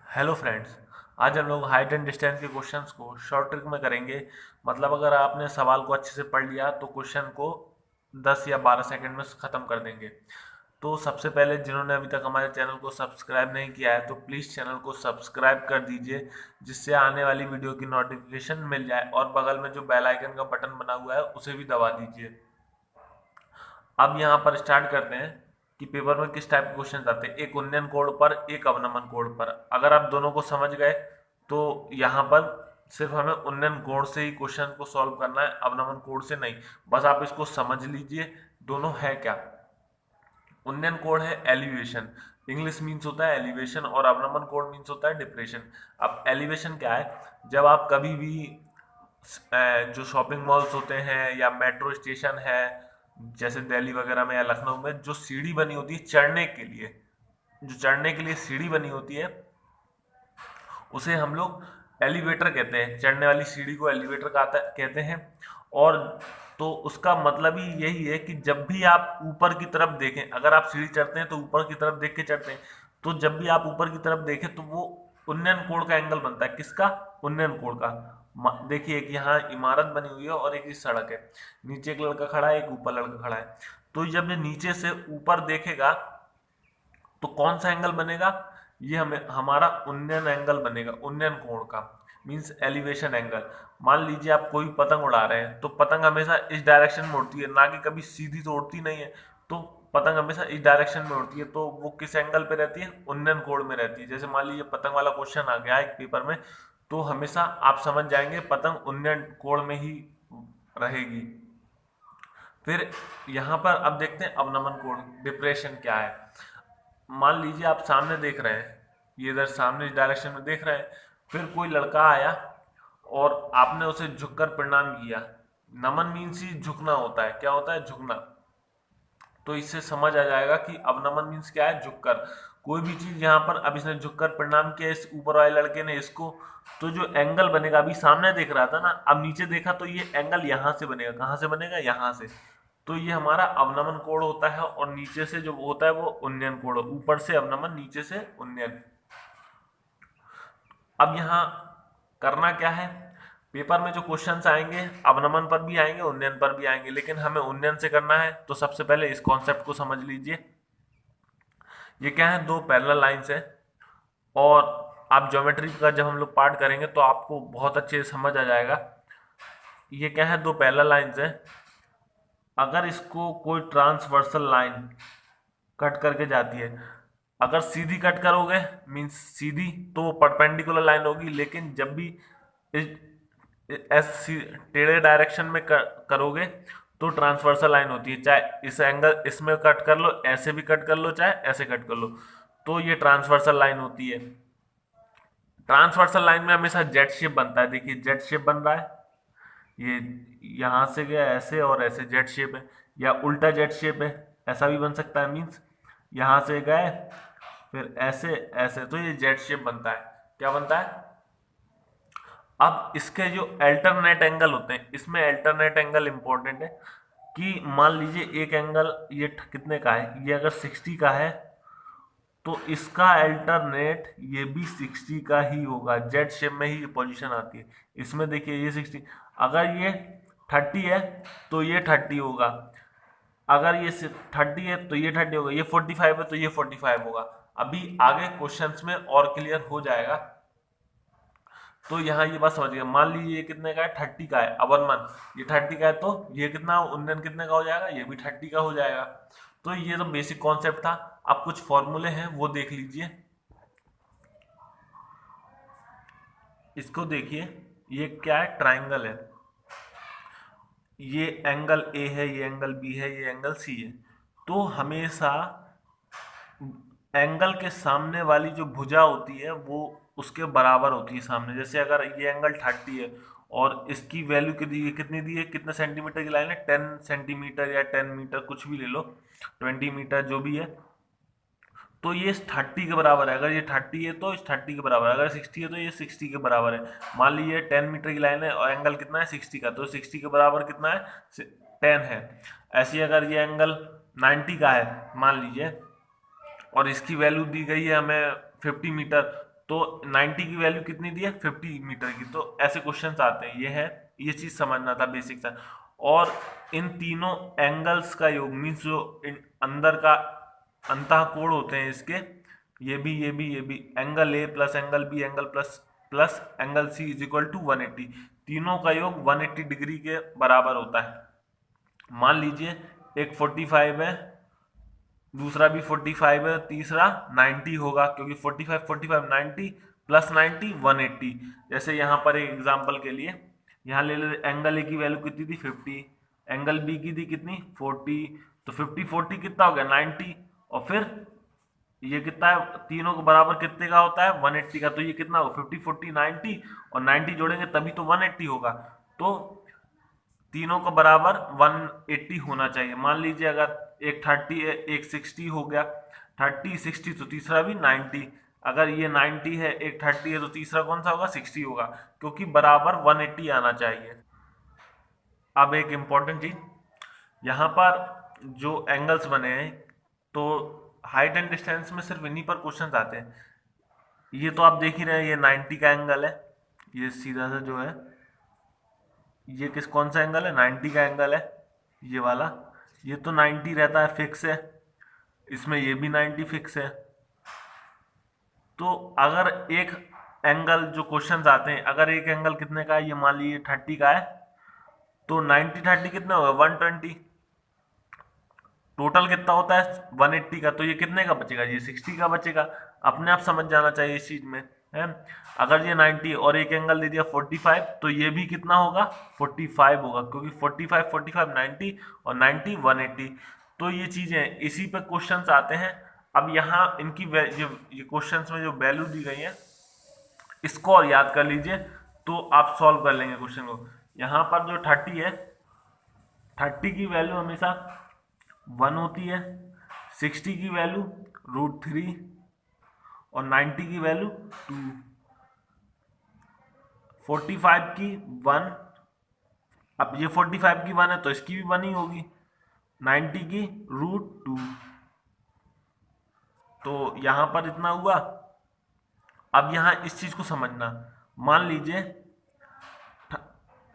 Hello friends. आज हम लोग हाइट एंड डिस्टेंस के क्वेश्चंस को शॉर्ट ट्रिक में करेंगे। मतलब अगर आपने सवाल को अच्छे से पढ़ लिया तो क्वेश्चन को 10 या 12 सेकंड में ख़त्म कर देंगे। तो सबसे पहले जिन्होंने अभी तक हमारे चैनल को सब्सक्राइब नहीं किया है तो प्लीज़ चैनल को सब्सक्राइब कर दीजिए, जिससे आने वाली वीडियो की नोटिफिकेशन मिल जाए, और बगल में जो बेल आइकन का बटन बना हुआ है उसे भी दबा दीजिए। अब यहाँ पर स्टार्ट करते हैं कि पेपर में किस टाइप के क्वेश्चन आते हैं। एक उन्नयन कोड पर, एक अवनमन कोड पर। अगर आप दोनों को समझ गए तो यहाँ पर सिर्फ हमें उन्नयन कोड से ही क्वेश्चन को सॉल्व करना है, अवनमन कोड से नहीं। बस आप इसको समझ लीजिए दोनों है क्या। उन्नयन कोड है एलिवेशन। इंग्लिश मीन्स होता है एलिवेशन और अवनमन कोड मीन्स होता है डिप्रेशन। अब एलिवेशन क्या है? जब आप कभी भी जो शॉपिंग मॉल्स होते हैं या मेट्रो स्टेशन है, जैसे दिल्ली वगैरह में या लखनऊ में, जो सीढ़ी बनी होती है चढ़ने के लिए, जो चढ़ने के लिए सीढ़ी बनी होती है उसे हम लोग एलिवेटर कहते हैं। चढ़ने वाली सीढ़ी को एलिवेटर कहते हैं। और तो उसका मतलब ही यही है कि जब भी आप ऊपर की तरफ देखें, अगर आप सीढ़ी चढ़ते हैं तो ऊपर की तरफ देख के चढ़ते हैं, तो जब भी आप ऊपर की तरफ देखें तो वो उन्नयन कोण का एंगल बनता है। किसका? उन्नयन कोण का। देखिए कि यहाँ इमारत बनी हुई है और एक ही सड़क है, नीचे एक लड़का खड़ा है, एक ऊपर लड़का खड़ा है। तो जब ये नीचे से ऊपर देखेगा तो कौन सा एंगल बनेगा? ये हमें हमारा उन्नयन एंगल बनेगा, उन्नयन कोण का, मीन्स एलिवेशन एंगल। मान लीजिए आप कोई पतंग उड़ा रहे हैं तो पतंग हमेशा इस डायरेक्शन में उड़ती है, ना कि कभी सीधी तो उड़ती नहीं है। तो पतंग हमेशा इस डायरेक्शन में उड़ती है, तो वो किस एंगल पे रहती है? उन्नयन कोण में रहती है। जैसे मान लीजिए पतंग वाला क्वेश्चन आ गया एक पेपर में, तो हमेशा आप समझ जाएंगे पतंग उन्नयन कोण में ही रहेगी। फिर यहाँ पर अब देखते हैं अवनमन कोण, डिप्रेशन क्या है। मान लीजिए आप सामने देख रहे हैं, ये इधर सामने इस डायरेक्शन में देख रहे हैं, फिर कोई लड़का आया और आपने उसे झुककर प्रणाम किया। नमन मीन्स ही झुकना होता है। क्या होता है? झुकना। तो इससे समझ आ जाएगा कि अवनमन मीन्स क्या है? झुककर। कोई भी चीज यहाँ पर, अब इसने झुककर प्रणाम किया इस ऊपर वाले लड़के ने इसको, तो जो एंगल बनेगा, अभी सामने देख रहा था ना, अब नीचे देखा तो ये एंगल यहाँ से बनेगा। कहाँ से बनेगा? यहाँ से। तो ये हमारा अवनमन कोण होता है, और नीचे से जो होता है वो उन्नयन कोण। ऊपर से अवनमन, नीचे से उन्नयन। अब यहाँ करना क्या है? पेपर में जो क्वेश्चंस आएंगे अवनमन पर भी आएंगे, उन्नयन पर भी आएंगे, लेकिन हमें उन्नयन से करना है। तो सबसे पहले इस कॉन्सेप्ट को समझ लीजिए। ये क्या है? दो पैरेलल लाइंस है। और आप ज्योमेट्री का जब हम लोग पार्ट करेंगे तो आपको बहुत अच्छे से समझ आ जाएगा। ये क्या है? दो पैरेलल लाइंस है। अगर इसको कोई ट्रांसवर्सल लाइन कट करके जाती है, अगर सीधी कट करोगे मीन्स सीधी, तो वो परपेंडिकुलर लाइन होगी। लेकिन जब भी इस ऐसे टेढ़े डायरेक्शन में करोगे तो ट्रांसवर्सल लाइन होती है। चाहे इस एंगल इसमें कट कर लो, ऐसे भी कट कर लो, चाहे ऐसे कट कर लो, तो ये ट्रांसवर्सल लाइन होती है। ट्रांसवर्सल लाइन में हमेशा जेड शेप बनता है। देखिए जेड शेप बन रहा है, ये यहां से गया ऐसे और ऐसे जेड शेप है, या उल्टा जेड शेप है, ऐसा भी बन सकता है। मीन्स यहां से गए फिर ऐसे ऐसे, तो ये जेड शेप बनता है। क्या बनता है? अब इसके जो अल्टरनेट एंगल होते हैं, इसमें अल्टरनेट एंगल इंपॉर्टेंट है। कि मान लीजिए एक एंगल ये कितने का है, ये अगर 60 का है तो इसका अल्टरनेट ये भी 60 का ही होगा। जेड शेप में ही पोजीशन आती है। इसमें देखिए ये 60, अगर ये 30 है तो ये 30 होगा, अगर ये 30 है तो ये 30 होगा, ये 45 है तो ये 45 होगा। अभी आगे क्वेश्चंस में और क्लियर हो जाएगा। तो यहाँ ये बात समझिएगा। मान लीजिए ये कितने का है? 30 का है अवनमन, ये 30 का है, तो ये कितना उन्नयन कितने का हो जाएगा? ये भी 30 का हो जाएगा। तो ये तो बेसिक कॉन्सेप्ट था। अब कुछ फॉर्मूले हैं वो देख लीजिए। इसको देखिए, ये क्या है? ट्राइंगल है। ये एंगल ए है, ये एंगल बी है, ये एंगल सी है। तो हमेशा एंगल के सामने वाली जो भुजा होती है वो उसके बराबर होती है सामने। जैसे अगर ये एंगल 30 है और इसकी वैल्यू कितनी दी है, कितने सेंटीमीटर की लाइन है? 10 सेंटीमीटर या 10 मीटर, कुछ भी ले लो, 20 मीटर जो भी है, तो ये 30 के बराबर है। अगर ये 30 है तो इस 30 के बराबर है, अगर 60 है तो ये 60 के बराबर है। मान लीजिए 10 मीटर की लाइन है और एंगल कितना है? 60 का, तो 60 के बराबर कितना है? 10 है। ऐसे ही अगर ये एंगल 90 का है मान लीजिए, और इसकी वैल्यू दी गई है हमें 50 मीटर, तो 90 की वैल्यू कितनी दी है, 50 मीटर की। तो ऐसे क्वेश्चंस आते हैं, ये है, ये चीज समझना था बेसिक सा। और इन तीनों एंगल्स का योग मीन्स जो अंदर का अंतः कोण होते हैं इसके, ये भी angle A plus angle B angle plus plus angle C is equal to 180, तीनों का योग 180 डिग्री के बराबर होता है। मान लीजिए एक 45 है, दूसरा भी 45 है, तीसरा 90 होगा, क्योंकि 45 45 90 प्लस 90 180। जैसे यहाँ पर एक एग्जांपल के लिए यहाँ ले ले, एंगल ए की वैल्यू कितनी थी 50, एंगल बी की थी कितनी 40, तो 50 40 कितना हो गया 90, और फिर ये कितना है, तीनों को बराबर कितने का होता है 180 का, तो ये कितना होगा 50 40 90, और 90 जोड़ेंगे तभी तो 180 होगा। तो तीनों को बराबर 180 होना चाहिए। मान लीजिए अगर एक 30 है एक 60 हो गया, 30 60 तो तीसरा भी 90, अगर ये 90 है एक 30 है तो तीसरा कौन सा होगा 60 होगा, क्योंकि बराबर 180 आना चाहिए। अब एक इम्पॉर्टेंट चीज, यहाँ पर जो एंगल्स बने हैं, तो हाइट एंड डिस्टेंस में सिर्फ इन्हीं पर क्वेश्चंस आते हैं। ये तो आप देख ही रहे हैं, ये 90 का एंगल है, ये सीधा सा जो है, ये किस कौन सा एंगल है 90 का एंगल है, ये वाला, ये तो 90 रहता है फिक्स है, इसमें ये भी 90 फिक्स है। तो अगर एक एंगल जो क्वेश्चंस आते हैं, अगर एक एंगल कितने का है, ये मान लीजिए 30 का है, तो 90 30 कितना होगा 120, टोटल कितना होता है 180 का, तो ये कितने का बचेगा, ये 60 का बचेगा। अपने आप समझ जाना चाहिए इस चीज में है। अगर ये 90 और एक एंगल दे दिया 45, तो ये भी कितना होगा 45 होगा, क्योंकि 45 45 90 और 90 180। तो ये चीजें इसी पे क्वेश्चंस आते हैं। अब यहाँ इनकी ये क्वेश्चंस में जो वैल्यू दी गई है, इसको और याद कर लीजिए, तो आप सॉल्व कर लेंगे क्वेश्चन को। यहाँ पर जो 30 है, 30 की वैल्यू हमेशा 1 होती है, 60 की वैल्यू √3 और 90 की वैल्यू 2, 45 की 1, अब ये 45 की 1 है तो इसकी भी 1 ही होगी, 90 की √2, तो यहां पर इतना हुआ। अब यहां इस चीज को समझना, मान लीजिए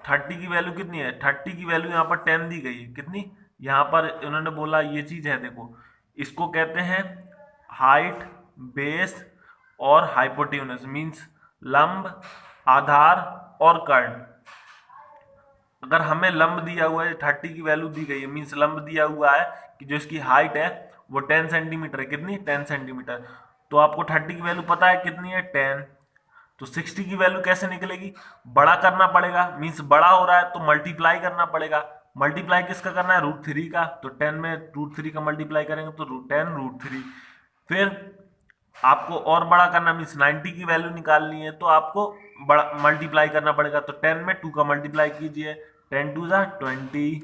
30 की वैल्यू कितनी है, 30 की वैल्यू यहाँ पर 10 दी गई है, कितनी, यहाँ पर उन्होंने बोला ये चीज है, देखो इसको कहते हैं हाइट बेस और हाइपोटेन्यूज, मींस लंब आधार और कर्ण। अगर हमें लंब दिया हुआ है 30 की वैल्यू दी गई है, मींस लंब दिया हुआ है कि जो इसकी हाइट है वो 10 सेंटीमीटर है, कितनी 10 सेंटीमीटर, तो आपको 30 की वैल्यू पता है कितनी है 10, तो 60 की वैल्यू कैसे निकलेगी, बड़ा करना पड़ेगा, मींस बड़ा हो रहा है तो मल्टीप्लाई करना पड़ेगा। मल्टीप्लाई किसका करना है √3 का, तो 10 में √3 का मल्टीप्लाई करेंगे तो 10 √3। फिर आपको और बड़ा करना मीन्स 90 की वैल्यू निकालनी है, तो आपको बड़ा मल्टीप्लाई करना पड़ेगा, तो 10 में 2 का मल्टीप्लाई कीजिए, 10 2 20।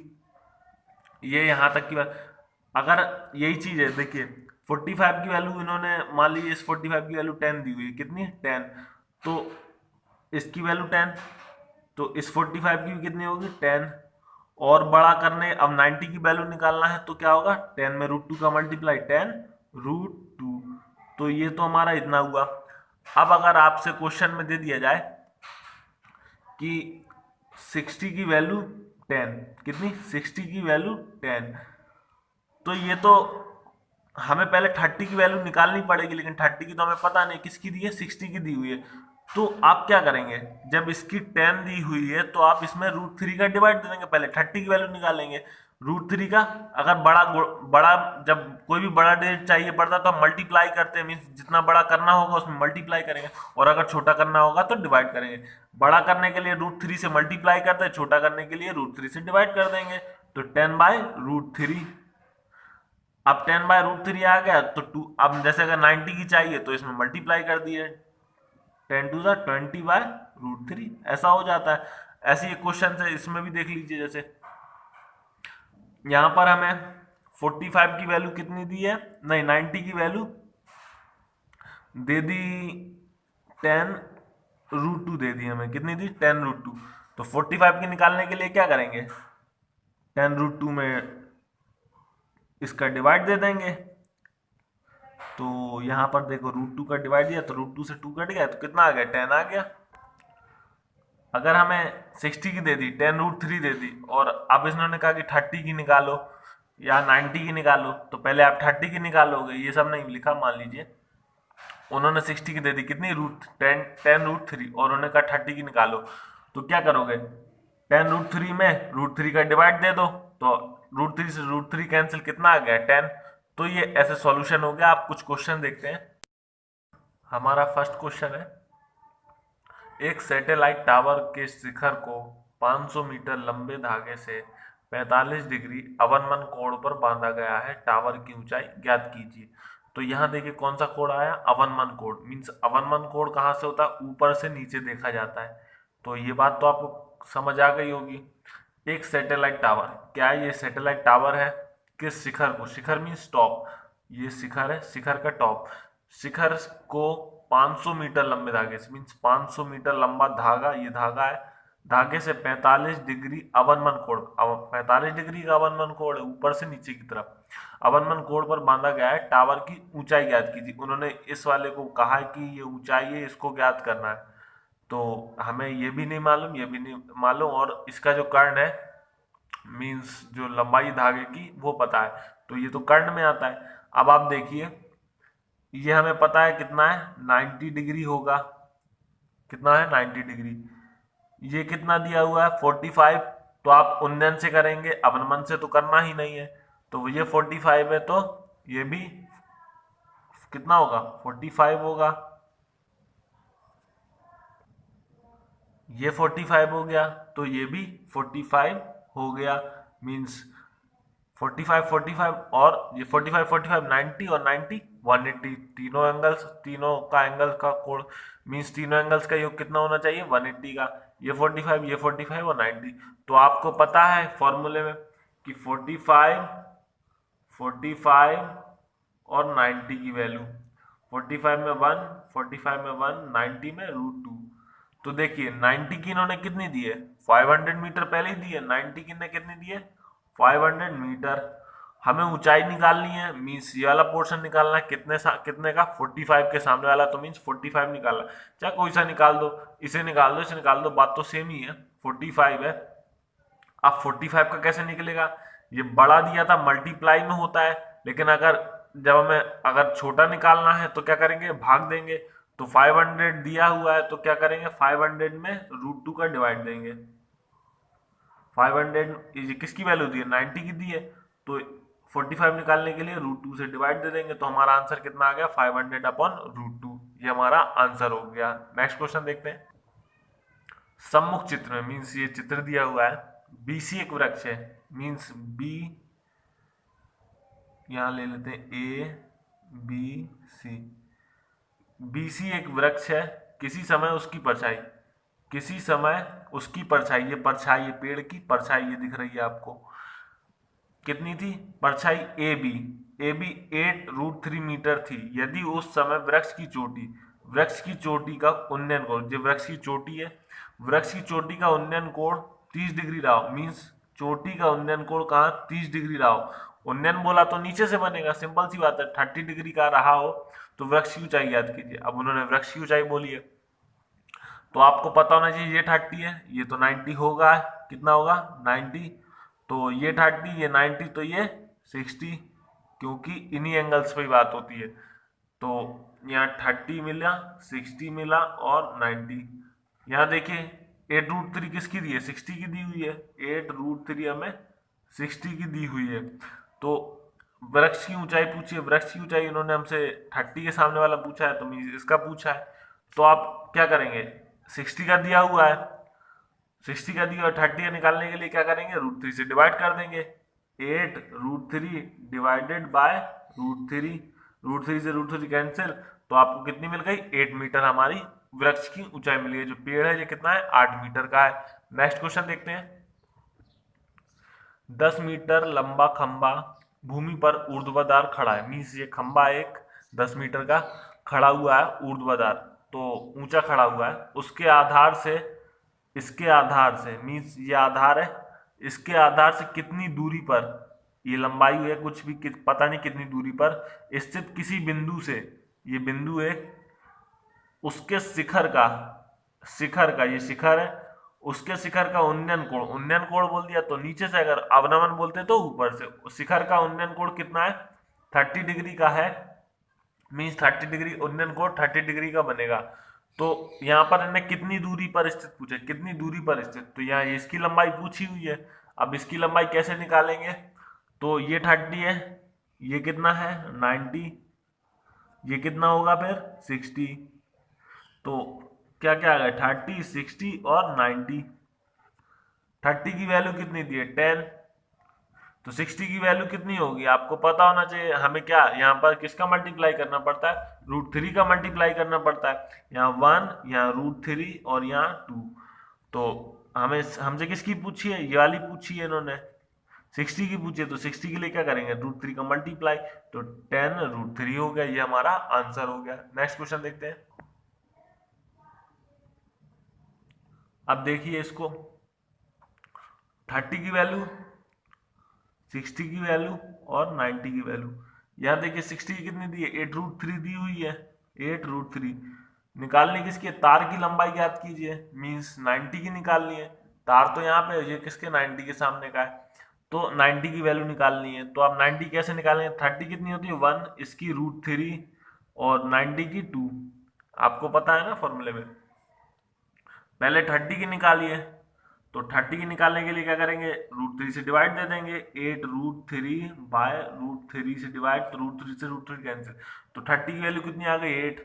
ये यहाँ तक की बात। अगर यही चीज है देखिए 45 की वैल्यू इन्होंने मान लीजिए, इस 45 की वैल्यू 10 दी हुई है, कितनी 10, तो इसकी वैल्यू 10, तो इस 45 की भी कितनी होगी 10, और बड़ा करने अब 90 की वैल्यू निकालना है तो क्या होगा 10 में √2 का मल्टीप्लाई 10 √2, तो ये तो हमारा इतना हुआ। अब अगर आपसे क्वेश्चन में दे दिया जाए कि 60 की वैल्यू 10, कितनी 60 की वैल्यू 10, तो ये तो हमें पहले 30 की वैल्यू निकालनी पड़ेगी, लेकिन 30 की तो हमें पता नहीं किसकी दी है 60 की दी हुई है। तो आप क्या करेंगे, जब इसकी 10 दी हुई है तो आप इसमें √3 का डिवाइड दे देंगे, पहले 30 की वैल्यू निकालेंगे √3 का। अगर बड़ा बड़ा जब कोई भी बड़ा डिजिट चाहिए पड़ता है तो हम मल्टीप्लाई करते हैं, मीन्स जितना बड़ा करना होगा उसमें मल्टीप्लाई करेंगे, और अगर छोटा करना होगा तो डिवाइड करेंगे। बड़ा करने के लिए √3 से मल्टीप्लाई करते हैं, छोटा करने के लिए √3 से डिवाइड कर देंगे, तो 10/√3। अब 10/√3 आ गया तो 2, अब जैसे अगर 90 की चाहिए तो इसमें मल्टीप्लाई कर दिए, 10 2 20/√3, ऐसा हो जाता है। ऐसे ही क्वेश्चन है इसमें भी देख लीजिए, जैसे यहां पर हमें 45 की वैल्यू कितनी दी है, नहीं 90 की वैल्यू दे दी 10√2 दे दी हमें, कितनी दी 10√2, तो 45 की निकालने के लिए क्या करेंगे 10√2 में इसका डिवाइड दे देंगे, तो यहाँ पर देखो √2 का डिवाइड दिया तो √2 से 2 कट गया तो कितना आ गया, 10 आ गया। अगर हमें 60 की दे दी, 10√3 दे दी, और अब इन्होंने कहा कि 30 की निकालो या 90 की निकालो, तो पहले आप 30 की निकालोगे, ये सब नहीं लिखा, मान लीजिए उन्होंने 60 की दे दी, कितनी, √10 और उन्होंने कहा 30 की निकालो, तो क्या करोगे, 10√3 में √3 का डिवाइड दे दो, तो √3 से √3 कैंसिल, कितना आ गया, 10। तो ये ऐसे सॉल्यूशन हो गया। आप कुछ क्वेश्चन देखते हैं। हमारा फर्स्ट क्वेश्चन है, एक सैटेलाइट टावर के शिखर को 500 मीटर लंबे धागे से 45 डिग्री अवनमन कोण पर बांधा गया है, टावर की ऊंचाई ज्ञात कीजिए। तो यहाँ देखिए कौन सा कोण आया, अवनमन कोण। मीन्स अवनमन कोण कहाँ से होता है, ऊपर से नीचे देखा जाता है। तो ये बात तो आपको समझ आ गई होगी। एक सैटेलाइट टावर, क्या ये सैटेलाइट टावर है, किस शिखर को, शिखर मीन्स टॉप, ये शिखर है, शिखर का टॉप, शिखर को 500 मीटर लंबे धागे से, मीन्स 500 मीटर लंबा धागा, ये धागा है, धागे से 45 डिग्री अवनमन कोण, 45 डिग्री का अवनमन कोण है ऊपर से नीचे की तरफ, अवनमन कोण पर बांधा गया है, टावर की ऊंचाई ज्ञात कीजिए। उन्होंने इस वाले को कहा है कि ये ऊंचाई है, इसको ज्ञात करना है। तो हमें ये भी नहीं मालूम, ये भी नहीं मालूम, और इसका जो कर्ण है, मीन्स जो लंबाई धागे की, वो पता है, तो ये तो कर्ण में आता है। अब आप देखिए, ये हमें पता है कितना है, 90 डिग्री होगा, कितना है, 90 डिग्री। ये कितना दिया हुआ है, 45। तो आप उन्नयन से करेंगे, अवनमन से तो करना ही नहीं है, तो ये 45 है, तो ये भी कितना होगा, 45 होगा। ये 45 हो गया, तो ये भी 45 हो गया। मीन्स 45 45 और ये 45 45 90 और 90 180, तीनों एंगल्स, तीनों का एंगल का कोण, मीन्स तीनों एंगल्स का योग कितना होना चाहिए, 180 का। ये 45, ये 45 और 90। तो आपको पता है फॉर्मूले में कि 45 45 और 90 की वैल्यू, 45 में 1, 45 में 1, 90 में √2। तो देखिए 90 की इन्होंने कितनी दी है, 500 मीटर पहले ही दी है, 90 की ने कितनी दी है, 500 मीटर। हमें ऊंचाई निकालनी है, मीन्स ये वाला पोर्शन निकालना है, कितने का, 45 के सामने वाला, तो मीन्स 45 निकालना, चाहे कोई सा निकाल दो, इसे निकाल दो, इसे निकाल दो, बात तो सेम ही है, 45 है। अब 45 का कैसे निकलेगा, ये बड़ा दिया था, मल्टीप्लाई में होता है, लेकिन जब हमें अगर छोटा निकालना है तो क्या करेंगे, भाग देंगे। तो 500 दिया हुआ है, तो क्या करेंगे, 500 में √2 का डिवाइड देंगे। 500 ये किसकी वैल्यू दी है, 90 की दी है, तो 45 निकालने के लिए √2 से डिवाइड दे देंगे, तो हमारा आंसर कितना आ गया, 500/√2। ये हमारा आंसर हो गया। नेक्स्ट क्वेश्चन देखते हैं। सम्मुख चित्र में, मीन्स ये चित्र दिया हुआ है, BC एक वृक्ष है, मीन्स B, यहां ले लेते हैं ABC, BC एक वृक्ष है, किसी समय उसकी परछाई, किसी समय उसकी परछाई, ये परछाई, ये पेड़ की परछाई, ये दिख रही है आपको, कितनी थी परछाई, AB 8√3 मीटर थी, यदि उस समय वृक्ष की चोटी का उन्नयन कोण, जो वृक्ष की चोटी है, वृक्ष की चोटी का उन्नयन कोण 30 डिग्री रहा हो, मीन्स चोटी का उन्नयन कोण कहाँ, 30 डिग्री रहा हो। उन्नयन बोला तो नीचे से बनेगा, सिंपल सी बात है, 30 डिग्री का रहा हो तो वृक्ष की ऊंचाई याद कीजिए। अब उन्होंने वृक्ष की ऊंचाई बोली है, तो आपको पता होना चाहिए ये 30 है, ये तो 90 होगा, कितना होगा, 90। तो ये 30, ये 90, तो ये 60, क्योंकि इन्हीं एंगल्स पे ही बात होती है। तो यहाँ 30 मिला, 60 मिला और 90। यहाँ देखिए 8√3 किसकी दी है, 60 की दी हुई है, 8√3 हमें 60 की दी हुई है। तो वृक्ष की ऊंचाई पूछी है, वृक्ष की ऊंचाई इन्होंने हमसे 30 के सामने वाला पूछा है, तो इसका पूछा है, तो आप क्या करेंगे, 60 का दिया हुआ है, 60 का दिया और 30 का निकालने के लिए क्या करेंगे, √3 से डिवाइड कर देंगे। 8√3 डिवाइडेड बाय √3, √3 से √3 कैंसिल, तो आपको कितनी मिल गई, 8 मीटर हमारी वृक्ष की ऊंचाई मिली है। जो पेड़ है ये कितना है, 8 मीटर का है। नेक्स्ट क्वेश्चन देखते हैं। 10 मीटर लंबा खंबा भूमि पर ऊर्ध्वाधर खड़ा है, मीन्स ये खंबा एक 10 मीटर का खड़ा हुआ है, ऊर्ध्वाधर, तो ऊंचा खड़ा हुआ है, उसके आधार से, इसके आधार से, मीन्स ये आधार है, इसके आधार से कितनी दूरी पर ये लंबाई है कुछ भी पता नहीं कितनी दूरी पर स्थित किसी बिंदु से, ये बिंदु है, उसके शिखर का ये शिखर है, उसके शिखर का उन्नयन कोण बोल दिया तो नीचे से, अगर अवनमन बोलते तो ऊपर से। शिखर का उन्नयन कोण कितना है, 30 डिग्री का है, मीन्स 30 डिग्री उन्नयन कोण 30 डिग्री का बनेगा। तो यहाँ पर इन्हें कितनी दूरी पर स्थित पूछे, कितनी दूरी पर स्थित, तो यहाँ इसकी लंबाई पूछी हुई है। अब इसकी लंबाई कैसे निकालेंगे, तो ये 30 है, ये कितना है 90, ये कितना होगा फिर 60, तो क्या क्या आ गया 30 60 और 90। 30 की वैल्यू कितनी दी है 10, तो 60 की वैल्यू कितनी होगी आपको पता होना चाहिए। हमें क्या यहाँ पर किसका मल्टीप्लाई करना पड़ता है, √3 का मल्टीप्लाई करना पड़ता है। यहाँ 1, यहाँ √3 और यहाँ 2। तो हमें हमसे किसकी पूछी है, ये वाली पूछी है इन्होंने, 60 की पूछी है, तो 60 के लिए क्या करेंगे √3 का मल्टीप्लाई, तो 10 √3 हो गया, ये हमारा आंसर हो गया। नेक्स्ट क्वेश्चन देखते हैं। अब देखिए इसको, 30 की वैल्यू, 60 की वैल्यू और 90 की वैल्यू। यहाँ देखिए 60 की कितनी दी है 8√3 दी हुई है, 8√3 निकालनी किसकी है, तार की लंबाई ज्ञात कीजिए, मीन्स 90 की निकालनी है। तार तो यहाँ पे ये किसके 90 के सामने का है, तो 90 की वैल्यू निकालनी है। तो आप 90 कैसे निकालेंगे, 30 कितनी होती है 1, इसकी √3 और 90 की 2, आपको पता है ना फॉर्मूले में। पहले 30 की निकालिए, तो 30 की निकालने के लिए क्या करेंगे, √3 से डिवाइड दे देंगे, 8√3 बाय √3 से डिवाइड, तो √3 से √3 कैंसिल, तो 30 की वैल्यू कितनी आ गई 8।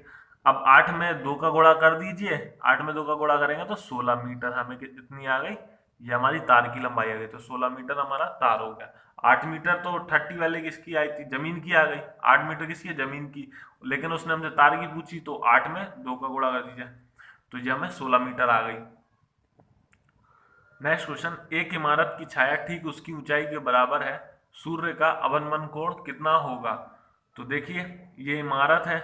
अब 8 में 2 का गुणा कर दीजिए, 8 में 2 का गुणा करेंगे तो 16 मीटर हमें कितनी आ गई, ये हमारी तार की लंबाई आ गई, तो 16 मीटर हमारा तार हो गया। 8 मीटर तो 30 वाले किसकी आई थी, जमीन की आ गई, 8 मीटर किसकी है, जमीन की, लेकिन उसने हमसे तार की पूछी, तो 8 में 2 का गुणा कर दीजिए, तो ये हमें 16 मीटर आ गई। नेक्स्ट क्वेश्चन, एक इमारत की छाया ठीक उसकी ऊंचाई के बराबर है, सूर्य का अवनमन कोण कितना होगा। तो देखिए ये इमारत है,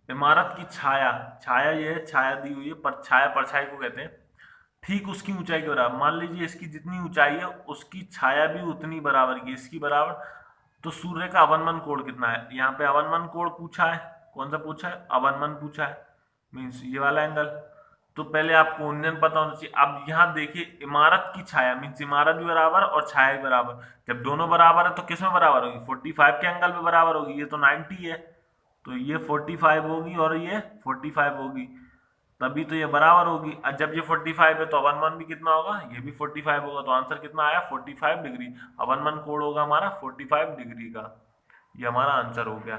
इमारत की छाया, छाया ये है, छाया दी हुई है, पर छाया परछाई को कहते हैं, ठीक उसकी ऊंचाई के बराबर, मान लीजिए इसकी जितनी ऊंचाई है उसकी छाया भी उतनी बराबर की इसकी बराबर, तो सूर्य का अवनमन कोण कितना है, यहाँ पे अवनमन कोण पूछा है, कौन सा पूछा है, अवनमन पूछा है, मीन्स ये वाला एंगल। तो पहले आपको उन्नयन पता होना चाहिए। अब यहाँ देखिए इमारत की छाया, मीन्स इमारत भी बराबर और छाया भी बराबर, जब दोनों बराबर है तो किस में बराबर होगी, 45 के एंगल में बराबर होगी, ये तो 90 है, तो ये 45 होगी और ये 45 होगी, तभी तो ये बराबर होगी। और जब ये 45 है तो अवनमन भी कितना होगा, ये भी 45 होगा, तो आंसर कितना आया 45 डिग्री, अवनमन कोण होगा हमारा 45 डिग्री का, ये हमारा आंसर हो गया।